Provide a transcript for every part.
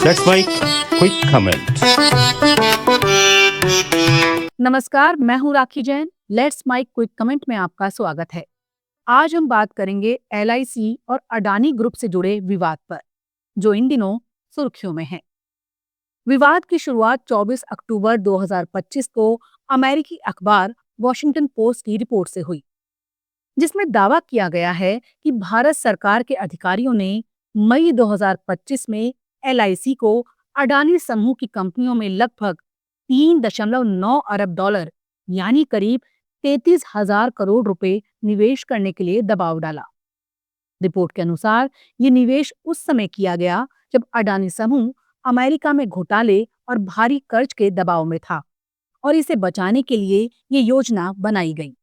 Let's make quick comment. नमस्कार, मैं हूँ Rakhi Jain. Let's make quick comment में आपका स्वागत है। आज हम बात करेंगे एलआईसी और अडानी ग्रुप से जुड़े विवाद पर, जो इन दिनों सुर्खियों में है। विवाद की शुरुआत 24 अक्टूबर 2025 को अमेरिकी अखबार वॉशिंगटन पोस्ट की रिपोर्ट से हुई, जिसमें दावा किया गया है कि भारत सरकार के अधिकारियों ने मई 2025 में एलआईसी को अडानी समूह की कंपनियों में लगभग 3.9 अरब डॉलर यानी करीब 33,000 करोड़ रुपए निवेश करने के लिए दबाव डाला। रिपोर्ट के अनुसार ये निवेश उस समय किया गया जब अडानी समूह अमेरिका में घोटाले और भारी कर्ज के दबाव में था और इसे बचाने के लिए ये योजना बनाई गई।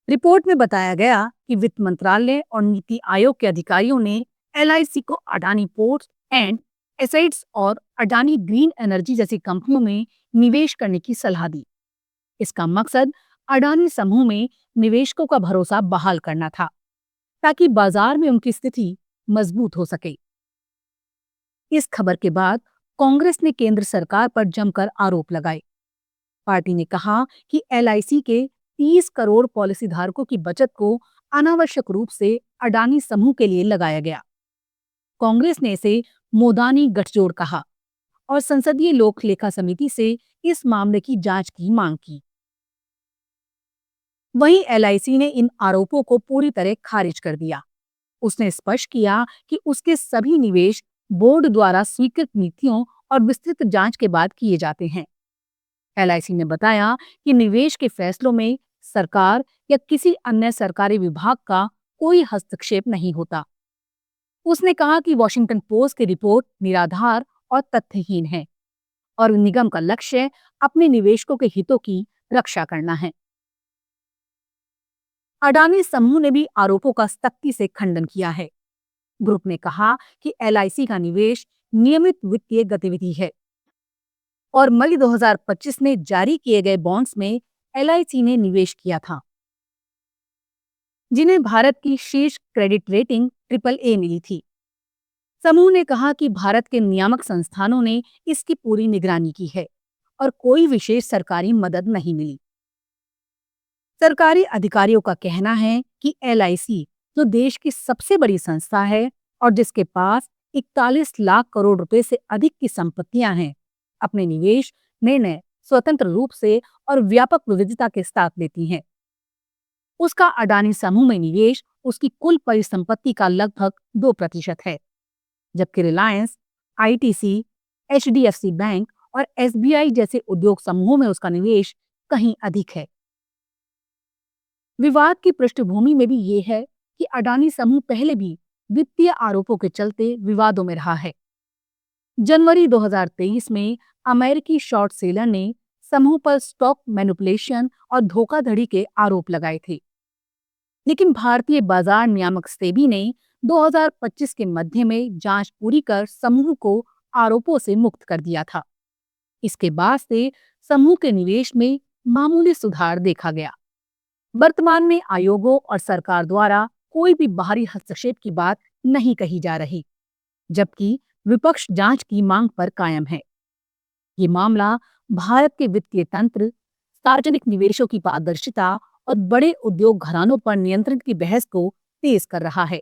रिपोर्ट में बताया गया कि वित्त मंत्रालय और नीति आयोग के अधिकारियों ने एलआईसी को अडानी पोर्ट्स एंड एसेट्स और अडानी ग्रीन एनर्जी जैसी कंपनियों में निवेश करने की सलाह दी। इसका मकसद अडानी समूह में निवेशकों का भरोसा बहाल करना था, ताकि बाजार में उनकी स्थिति मजबूत हो सके। इस खबर के बाद कांग्रेस ने केंद्र सरकार पर जमकर आरोप लगाए। पार्टी ने कहा कि एलआईसी के 30 करोड़ पॉलिसी धारकों की बचत को अनावश्यक रूप से अडानी समूह के लिए लगाया गया। कांग्रेस ने इसे मोदानी गठजोड़ कहा और संसदीय लोक लेखा समिति से इस मामले की जांच की मांग की। वहीं एलआईसी ने इन आरोपों को पूरी तरह खारिज कर दिया। उसने स्पष्ट किया कि उसके सभी निवेश बोर्ड द्वारा स्वीकृत नीतियों और विस्तृत जांच के बाद किए जाते हैं। एलआईसी ने बताया कि निवेश के फैसलों में सरकार या किसी अन्य सरकारी विभाग का कोई हस्तक्षेप नहीं होता। उसने कहा कि वॉशिंगटन पोस्ट की रिपोर्ट निराधार और तथ्यहीन है और निगम का लक्ष्य अपने निवेशकों के हितों की रक्षा करना है। अडानी समूह ने भी आरोपों का सख्ती से खंडन किया है। ग्रुप ने कहा कि एलआईसी का निवेश नियमित वित्तीय गतिविधि है और मई 2025 में जारी किए गए बॉन्ड्स में एलआईसी ने निवेश किया था, जिन्हें भारत की शीर्ष क्रेडिट रेटिंग AAA मिली थी। समूह ने कहा कि भारत के नियामक संस्थानों ने इसकी पूरी निगरानी की है और कोई विशेष सरकारी मदद नहीं मिली। सरकारी अधिकारियों का कहना है कि एलआईसी, जो देश की सबसे बड़ी संस्था है और जिसके पास 41 लाख करोड़ रुपए से अधिक की संपत्तियां हैं, अपने निवेश निर्णय स्वतंत्र रूप से और व्यापक विविधता के साथ लेती है। उसका अडानी समूह में निवेश उसकी कुल परिसंपत्ति का लगभग 2% है, जबकि रिलायंस, आईटीसी, एचडीएफसी बैंक और एसबीआई जैसे उद्योग समूहों में उसका निवेश कहीं अधिक है। विवाद की पृष्ठभूमि में भी ये है कि अडानी समूह पहले भी वित्तीय आरोपों के चलते विवादों में रहा है। जनवरी 2023 में अमेरिकी शॉर्ट सेलर ने समूह पर स्टॉक मैनिपुलेशन और धोखाधड़ी के आरोप लगाए थे, लेकिन भारतीय बाजार नियामक सेबी ने 2025 के मध्य में जांच पूरी कर समूह को आरोपों से मुक्त कर दिया था। इसके बाद से समूह के निवेश में मामूली सुधार देखा गया। वर्तमान में आयोगों और सरकार द्वारा कोई भी बाहरी हस्तक्षेप की बात नहीं कही जा रही, जबकि विपक्ष जांच की मांग पर कायम है। ये मामला भारत के वित्तीय तंत्र, सार्वजनिक निवेशों की पारदर्शिता और बड़े उद्योग घरानों पर नियंत्रण की बहस को तेज कर रहा है।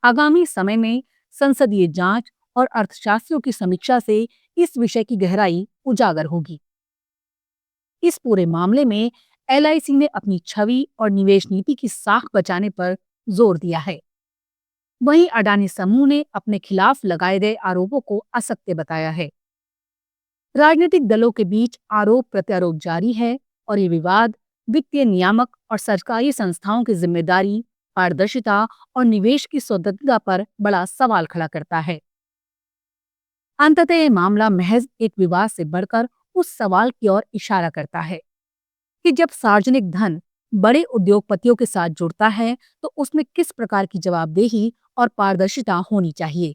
आगामी समय में संसदीय जांच और अर्थशास्त्रियों की समीक्षा से इस विषय की गहराई उजागर होगी। इस पूरे मामले में एलआईसी ने अपनी छवि और निवेश नीति की साख बचाने पर जोर दिया है। वहीं अडानी समूह ने अपने खिलाफ लगाए गए आरोपों को असत्य बताया है। राजनीतिक दलों के बीच आरोप प्रत्यारोप जारी है और ये विवाद वित्तीय नियामक और सरकारी संस्थाओं की जिम्मेदारी, पारदर्शिता और निवेश की स्वतंत्रता पर बड़ा सवाल खड़ा करता है। अंततः ये मामला महज एक विवाद से बढ़कर उस सवाल की ओर इशारा करता है कि जब सार्वजनिक धन बड़े उद्योगपतियों के साथ जुड़ता है तो उसमें किस प्रकार की जवाबदेही और पारदर्शिता होनी चाहिए,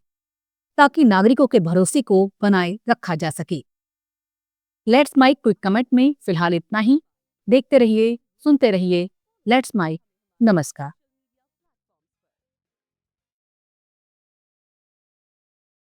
ताकि नागरिकों के भरोसे को बनाए रखा जा सके। लेट्स माइक क्विक कमेंट में फिलहाल इतना ही। देखते रहिए, सुनते रहिए लेट्स माइक। नमस्कार।